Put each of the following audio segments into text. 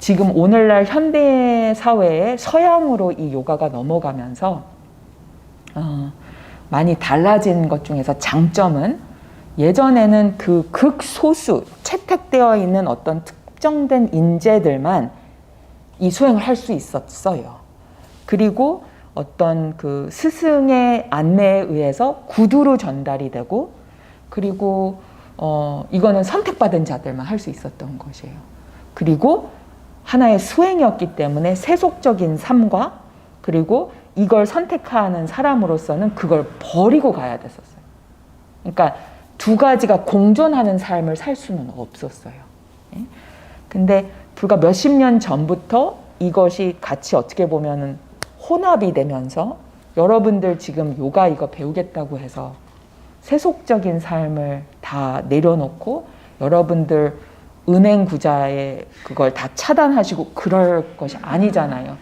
지금 오늘날 현대 사회에 서양으로 이 요가가 넘어가면서 많이 달라진 것 중에서 장점은 예전에는 그 극소수 채택되어 있는 어떤 특정된 인재들만 이 수행을 할 수 있었어요. 그리고 어떤 그 스승의 안내에 의해서 구두로 전달이 되고, 그리고 이거는 선택받은 자들만 할 수 있었던 것이에요. 그리고 하나의 수행이었기 때문에 세속적인 삶과, 그리고 이걸 선택하는 사람으로서는 그걸 버리고 가야 됐었어요. 그러니까 두 가지가 공존하는 삶을 살 수는 없었어요. 근데 불과 몇십 년 전부터 이것이 같이 어떻게 보면은 혼합이 되면서 여러분들 지금 요가 이거 배우겠다고 해서 세속적인 삶을 다 내려놓고 여러분들 은행 구자에 그걸 다 차단하시고 그럴 것이 아니잖아요.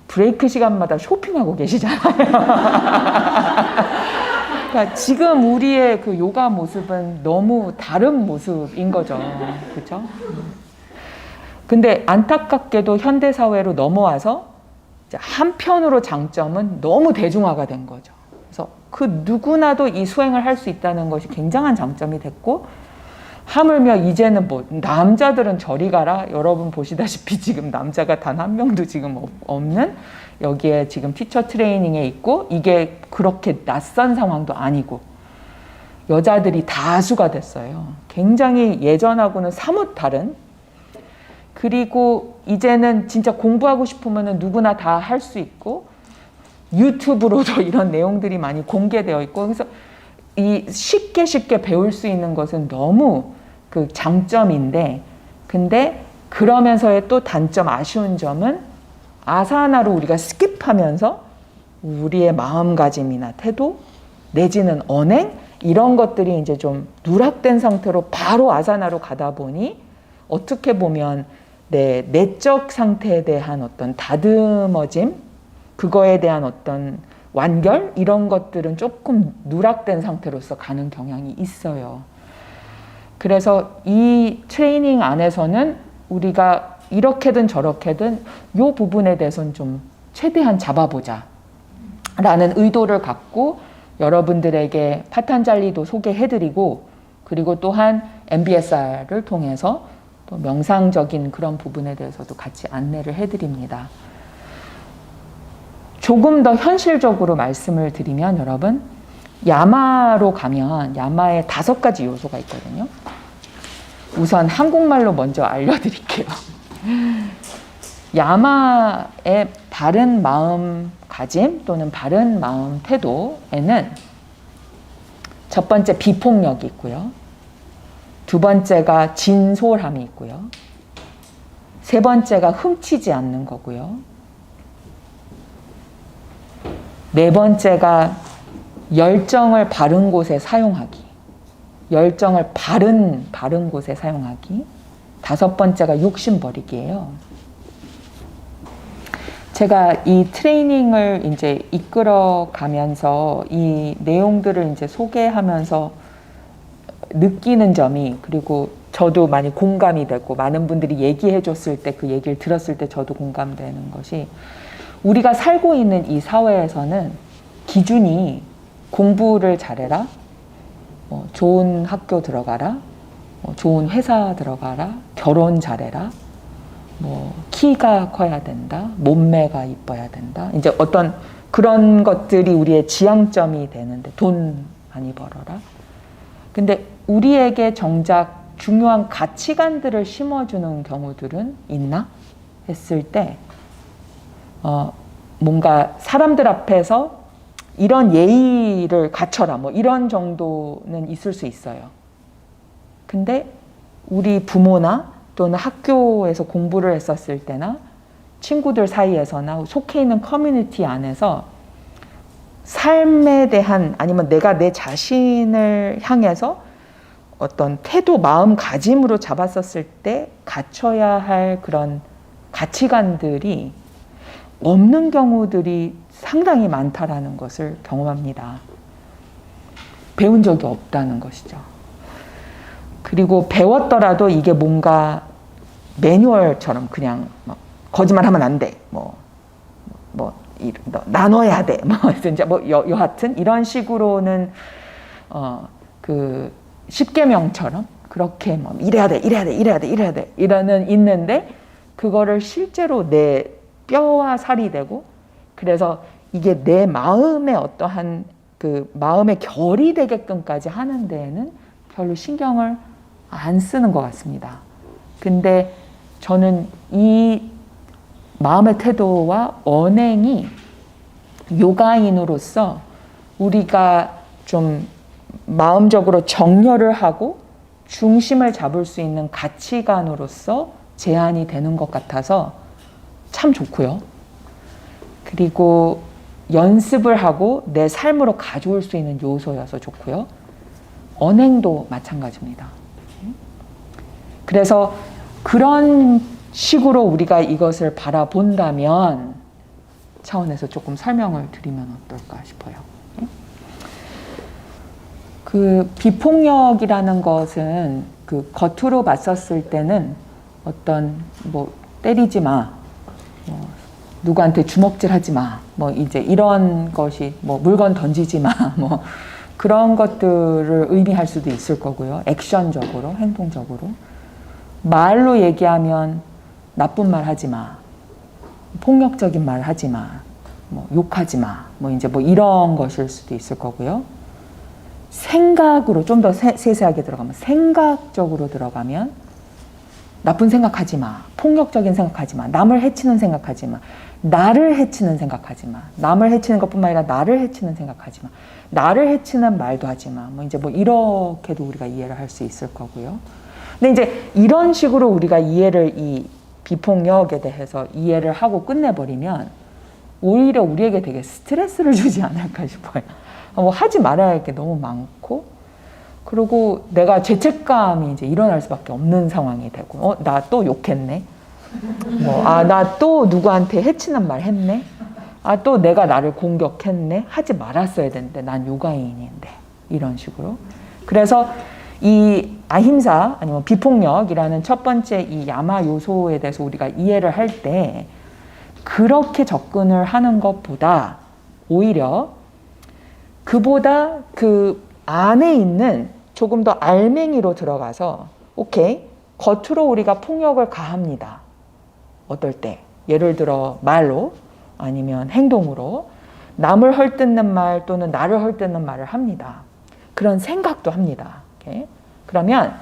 브레이크 시간마다 쇼핑하고 계시잖아요. 그러니까 지금 우리의 그 요가 모습은 너무 다른 모습인 거죠. 그렇죠? 근데 안타깝게도 현대사회로 넘어와서 한편으로 장점은 너무 대중화가 된 거죠. 그래서 그 누구나도 이 수행을 할 수 있다는 것이 굉장한 장점이 됐고, 하물며 이제는 뭐 남자들은 저리 가라. 여러분 보시다시피 지금 남자가 단 한 명도 지금 없는, 여기에 지금 티처 트레이닝에 있고, 이게 그렇게 낯선 상황도 아니고 여자들이 다수가 됐어요. 굉장히 예전하고는 사뭇 다른. 그리고 이제는 진짜 공부하고 싶으면 누구나 다 할 수 있고, 유튜브로도 이런 내용들이 많이 공개되어 있고, 그래서 이 쉽게 배울 수 있는 것은 너무 그 장점인데, 근데 그러면서의 또 단점, 아쉬운 점은 아사나로 우리가 스킵하면서 우리의 마음가짐이나 태도 내지는 언행 이런 것들이 이제 좀 누락된 상태로 바로 아사나로 가다 보니 어떻게 보면 내 내적 상태에 대한 어떤 다듬어짐, 그거에 대한 어떤 완결 이런 것들은 조금 누락된 상태로서 가는 경향이 있어요. 그래서 이 트레이닝 안에서는 우리가 이렇게든 저렇게든 이 부분에 대해서는 좀 최대한 잡아보자 라는 의도를 갖고 여러분들에게 파탄잘리도 소개해드리고, 그리고 또한 MBSR을 통해서 또 명상적인 그런 부분에 대해서도 같이 안내를 해드립니다. 조금 더 현실적으로 말씀을 드리면, 여러분, 야마로 가면 야마에 5가지 요소가 있거든요. 우선 한국말로 먼저 알려드릴게요. 야마의 바른 마음가짐 또는 바른 마음 태도에는 첫 번째 비폭력이 있고요. 두 번째가 진솔함이 있고요. 세 번째가 훔치지 않는 거고요. 네 번째가 열정을 바른 곳에 사용하기. 열정을 바른 곳에 사용하기. 다섯 번째가 욕심 버리기예요. 제가 이 트레이닝을 이제 이끌어 가면서 이 내용들을 이제 소개하면서 느끼는 점이, 그리고 저도 많이 공감이 되고 많은 분들이 얘기해 줬을 때 그 얘기를 들었을 때 저도 공감되는 것이, 우리가 살고 있는 이 사회에서는 기준이 공부를 잘해라, 좋은 학교 들어가라, 좋은 회사 들어가라, 결혼 잘해라, 키가 커야 된다, 몸매가 이뻐야 된다, 이제 어떤 그런 것들이 우리의 지향점이 되는데, 돈 많이 벌어라. 근데 우리에게 정작 중요한 가치관들을 심어주는 경우들은 있나 했을 때, 뭔가 사람들 앞에서 이런 예의를 갖춰라, 이런 정도는 있을 수 있어요. 근데 우리 부모나 또는 학교에서 공부를 했었을 때나 친구들 사이에서나 속해 있는 커뮤니티 안에서 삶에 대한, 아니면 내가 내 자신을 향해서 어떤 태도, 마음가짐으로 잡았었을 때 갖춰야 할 그런 가치관들이 없는 경우들이 상당히 많다라는 것을 경험합니다. 배운 적이 없다는 것이죠. 그리고 배웠더라도 이게 뭔가 매뉴얼처럼 그냥 거짓말하면 안 돼. 나눠야 돼. 이제 여하튼 이런 식으로는 그 10계명처럼 그렇게 이래야 돼 이러는 있는데 그거를 실제로 내 뼈와 살이 되고 그래서 이게 내 마음의 어떠한 그 마음의 결이 되게끔까지 하는 데에는 별로 신경을 안 쓰는 것 같습니다. 근데 저는 이 마음의 태도와 언행이 요가인으로서 우리가 좀 마음적으로 정렬을 하고 중심을 잡을 수 있는 가치관으로서 제한이 되는 것 같아서 참 좋고요. 그리고 연습을 하고 내 삶으로 가져올 수 있는 요소여서 좋고요. 언행도 마찬가지입니다. 그래서 그런 식으로 우리가 이것을 바라본다면 차원에서 조금 설명을 드리면 어떨까 싶어요. 그 비폭력이라는 것은 그 겉으로 봤었을 때는 어떤 때리지 마, 누구한테 주먹질하지 마, 이제 이런 것이 물건 던지지 마, 그런 것들을 의미할 수도 있을 거고요. 액션적으로, 행동적으로. 말로 얘기하면 나쁜 말 하지 마, 폭력적인 말 하지 마, 욕하지 마, 이제 이런 것일 수도 있을 거고요. 생각으로 좀 더 세세하게 들어가면, 생각적으로 들어가면 나쁜 생각하지 마, 폭력적인 생각하지 마, 남을 해치는 생각하지 마, 나를 해치는 생각하지 마, 남을 해치는 것뿐만 아니라 나를 해치는 생각하지 마, 나를 해치는 말도 하지 마, 이제 이렇게도 우리가 이해를 할 수 있을 거고요. 근데 이제 이런 식으로 우리가 이 비폭력에 대해서 이해를 하고 끝내버리면 오히려 우리에게 되게 스트레스를 주지 않을까 싶어요. 하지 말아야 할 게 너무 많고, 그리고 내가 죄책감이 이제 일어날 수밖에 없는 상황이 되고, 나 또 욕했네. 나 또 누구한테 해치는 말 했네. 또 내가 나를 공격했네. 하지 말았어야 되는데, 난 요가인인데. 이런 식으로. 그래서 이 아힘사, 아니면 비폭력이라는 첫 번째 이 야마 요소에 대해서 우리가 이해를 할 때, 그렇게 접근을 하는 것보다 오히려 그보다 그 안에 있는 조금 더 알맹이로 들어가서 오케이, 겉으로 우리가 폭력을 가합니다. 어떨 때? 예를 들어 말로 아니면 행동으로 남을 헐뜯는 말 또는 나를 헐뜯는 말을 합니다. 그런 생각도 합니다. 오케이? 그러면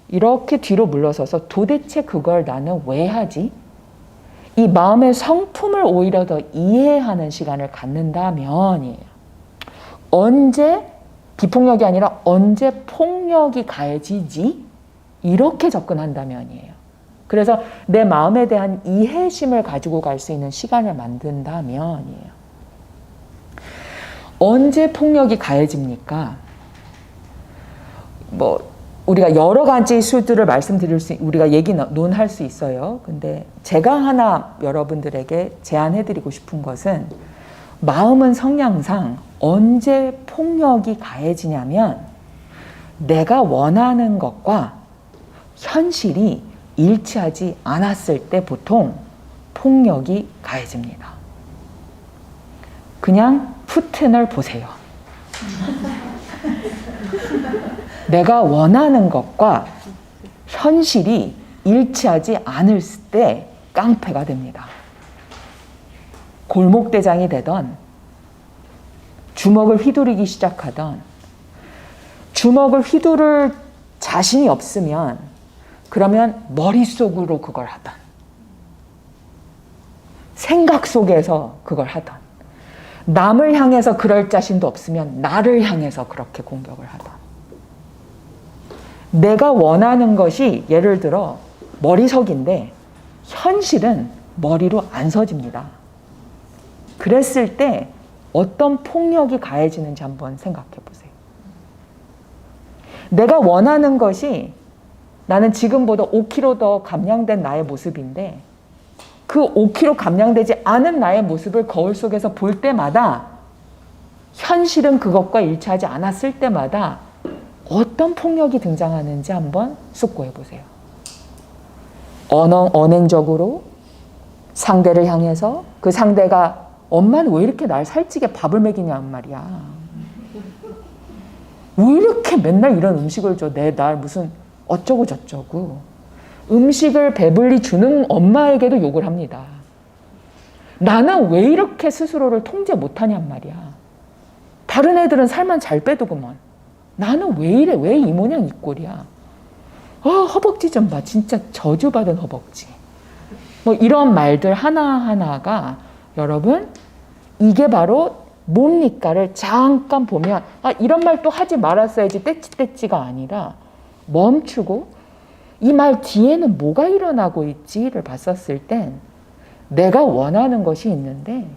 이렇게 뒤로 물러서서 도대체 그걸 나는 왜 하지? 이 마음의 성품을 오히려 더 이해하는 시간을 갖는다면이에요. 언제 비폭력이 아니라 언제 폭력이 가해지지? 이렇게 접근한다면이에요. 그래서 내 마음에 대한 이해심을 가지고 갈 수 있는 시간을 만든다면이에요. 언제 폭력이 가해집니까? 우리가 여러 가지 수들을 말씀드릴 우리가 논할 수 있어요. 근데 제가 하나 여러분들에게 제안해드리고 싶은 것은 마음은 성향상 언제 폭력이 가해지냐면 내가 원하는 것과 현실이 일치하지 않았을 때 보통 폭력이 가해집니다. 그냥 푸틴을 보세요. 내가 원하는 것과 현실이 일치하지 않을 때 깡패가 됩니다. 골목대장이 되던, 주먹을 휘두르기 시작하던, 주먹을 휘두를 자신이 없으면 그러면 머릿속으로 그걸 하던, 생각 속에서 그걸 하던, 남을 향해서 그럴 자신도 없으면 나를 향해서 그렇게 공격을 하던, 내가 원하는 것이 예를 들어 머리석인데 현실은 머리로 안 서집니다. 그랬을 때 어떤 폭력이 가해지는지 한번 생각해 보세요. 내가 원하는 것이 나는 지금보다 5kg 더 감량된 나의 모습인데 그 5kg 감량되지 않은 나의 모습을 거울 속에서 볼 때마다 현실은 그것과 일치하지 않았을 때마다 어떤 폭력이 등장하는지 한번 숙고해 보세요. 언행적으로 상대를 향해서 그 상대가 엄마는 왜 이렇게 날 살찌게 밥을 먹이냔 말이야. 왜 이렇게 맨날 이런 음식을 줘. 날 무슨 어쩌고 저쩌고. 음식을 배불리 주는 엄마에게도 욕을 합니다. 나는 왜 이렇게 스스로를 통제 못하냔 말이야. 다른 애들은 살만 잘 빼두구먼. 나는 왜 이래? 왜 이 모양 이 꼴이야? 허벅지 좀 봐. 진짜 저주받은 허벅지. 뭐 이런 말들 하나하나가 여러분 이게 바로 뭡니까를 잠깐 보면 이런 말 또 하지 말았어야지 떼찌떼찌가 아니라 멈추고 이 말 뒤에는 뭐가 일어나고 있지를 봤었을 땐 내가 원하는 것이 있는데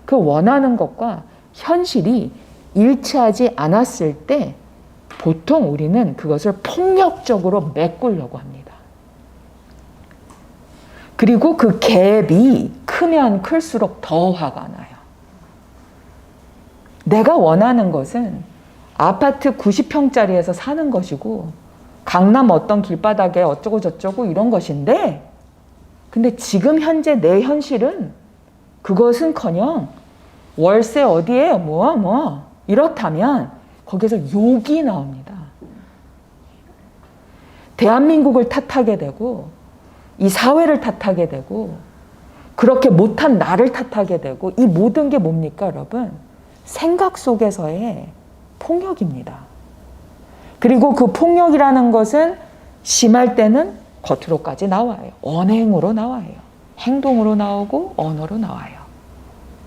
그 원하는 것과 현실이 일치하지 않았을 때 보통 우리는 그것을 폭력적으로 메꾸려고 합니다. 그리고 그 갭이 크면 클수록 더 화가 나요. 내가 원하는 것은 아파트 90평짜리에서 사는 것이고 강남 어떤 길바닥에 어쩌고 저쩌고 이런 것인데 근데 지금 현재 내 현실은 그것은커녕 월세 어디에 이렇다면 거기서 욕이 나옵니다. 대한민국을 탓하게 되고 이 사회를 탓하게 되고 그렇게 못한 나를 탓하게 되고 이 모든 게 뭡니까 여러분? 생각 속에서의 폭력입니다. 그리고 그 폭력이라는 것은 심할 때는 겉으로까지 나와요. 언행으로 나와요. 행동으로 나오고 언어로 나와요.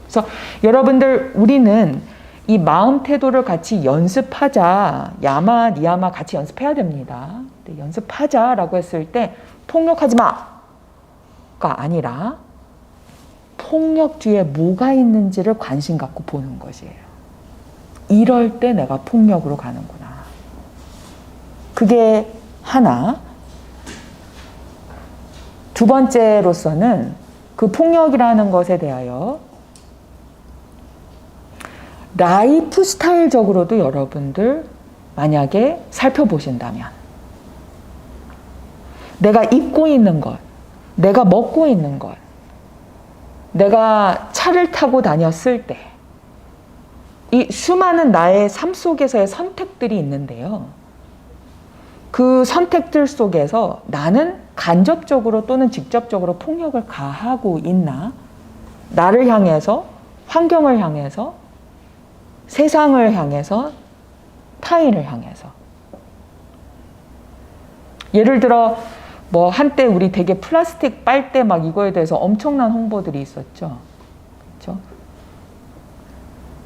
그래서 여러분들 우리는 이 마음 태도를 같이 연습하자. 야마 니야마 같이 연습해야 됩니다. 연습하자라고 했을 때 폭력하지 마가 아니라 폭력 뒤에 뭐가 있는지를 관심 갖고 보는 것이에요. 이럴 때 내가 폭력으로 가는구나. 그게 하나. 두 번째로서는 그 폭력이라는 것에 대하여 라이프 스타일적으로도 여러분들 만약에 살펴보신다면 내가 입고 있는 것, 내가 먹고 있는 것, 내가 차를 타고 다녔을 때 이 수많은 나의 삶 속에서의 선택들이 있는데요. 그 선택들 속에서 나는 간접적으로 또는 직접적으로 폭력을 가하고 있나? 나를 향해서, 환경을 향해서, 세상을 향해서, 타인을 향해서. 예를 들어 뭐 한때 우리 되게 플라스틱 빨대 막 이거에 대해서 엄청난 홍보들이 있었죠. 그렇죠?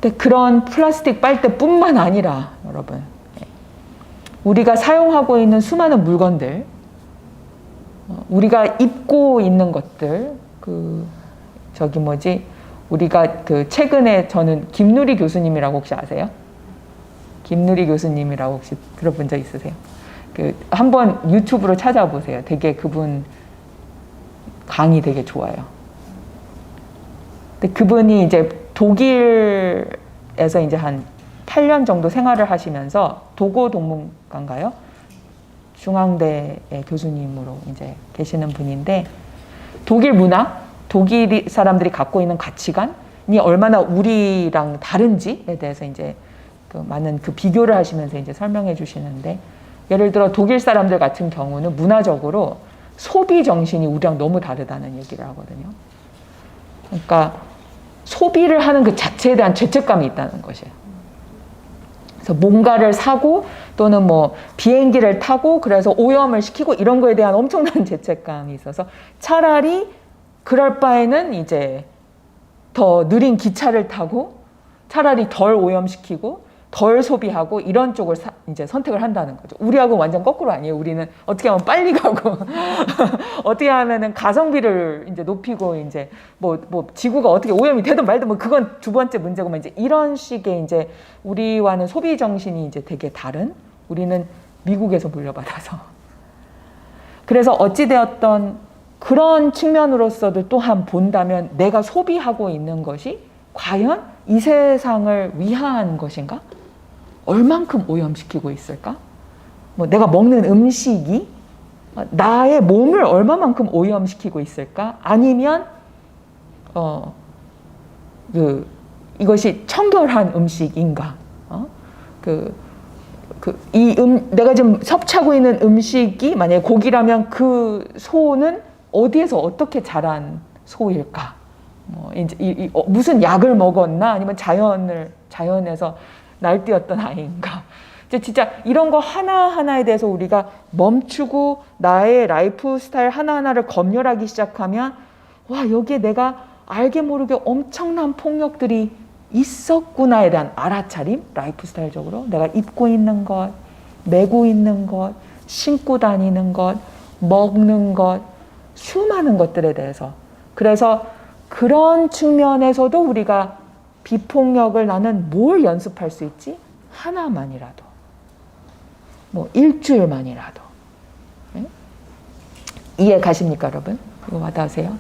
근데 그런 플라스틱 빨대뿐만 아니라 여러분 우리가 사용하고 있는 수많은 물건들, 우리가 입고 있는 것들, 우리가 최근에 저는 김누리 교수님이라고 혹시 아세요? 김누리 교수님이라고 혹시 들어본 적 있으세요? 한번 유튜브로 찾아보세요. 되게 그분 강의 되게 좋아요. 근데 그분이 이제 독일에서 이제 한 8년 정도 생활을 하시면서 도고동문가인가요? 중앙대의 교수님으로 이제 계시는 분인데 독일 문화, 독일 사람들이 갖고 있는 가치관이 얼마나 우리랑 다른지에 대해서 이제 많은 비교를 하시면서 이제 설명해 주시는데 예를 들어 독일 사람들 같은 경우는 문화적으로 소비 정신이 우리랑 너무 다르다는 얘기를 하거든요. 그러니까 소비를 하는 그 자체에 대한 죄책감이 있다는 것이에요. 그래서 뭔가를 사고 또는 뭐 비행기를 타고 그래서 오염을 시키고 이런 거에 대한 엄청난 죄책감이 있어서 차라리 그럴 바에는 이제 더 느린 기차를 타고 차라리 덜 오염시키고 덜 소비하고 이런 쪽을 이제 선택을 한다는 거죠. 우리하고 완전 거꾸로 아니에요. 우리는 어떻게 하면 빨리 가고 어떻게 하면은 가성비를 이제 높이고 이제 뭐 지구가 어떻게 오염이 되든 말든 뭐 그건 두 번째 문제고만 이제 이런 식의 이제 우리와는 소비 정신이 이제 되게 다른 우리는 미국에서 물려받아서 그래서 어찌 되었던 그런 측면으로서도 또한 본다면 내가 소비하고 있는 것이 과연 이 세상을 위한 것인가? 얼만큼 오염시키고 있을까? 뭐 내가 먹는 음식이 나의 몸을 얼마만큼 오염시키고 있을까? 아니면 이것이 청결한 음식인가? 내가 지금 섭취하고 있는 음식이 만약에 고기라면 그 소는 어디에서 어떻게 자란 소일까? 무슨 약을 먹었나? 아니면 자연에서 날뛰었던 아이인가? 진짜 이런 거 하나하나에 대해서 우리가 멈추고 나의 라이프 스타일 하나하나를 검열하기 시작하면 와, 여기에 내가 알게 모르게 엄청난 폭력들이 있었구나에 대한 알아차림, 라이프 스타일적으로 내가 입고 있는 것, 메고 있는 것, 신고 다니는 것, 먹는 것, 수많은 것들에 대해서. 그래서 그런 측면에서도 우리가 비폭력을 나는 뭘 연습할 수 있지? 하나만이라도. 일주일만이라도. 네? 이해 가십니까, 여러분? 이거 와닿으세요?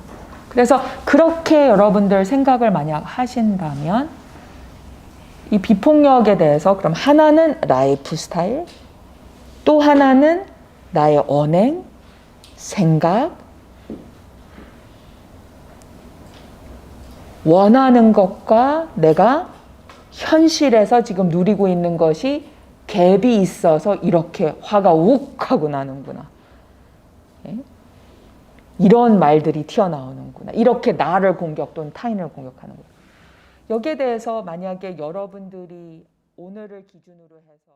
그래서 그렇게 여러분들 생각을 만약 하신다면 이 비폭력에 대해서 그럼 하나는 라이프 스타일, 또 하나는 나의 언행, 생각, 원하는 것과 내가 현실에서 지금 누리고 있는 것이 갭이 있어서 이렇게 화가 욱 하고 나는구나. 네? 이런 말들이 튀어나오는구나. 이렇게 나를 공격 또는 타인을 공격하는구나. 여기에 대해서 만약에 여러분들이 오늘을 기준으로 해서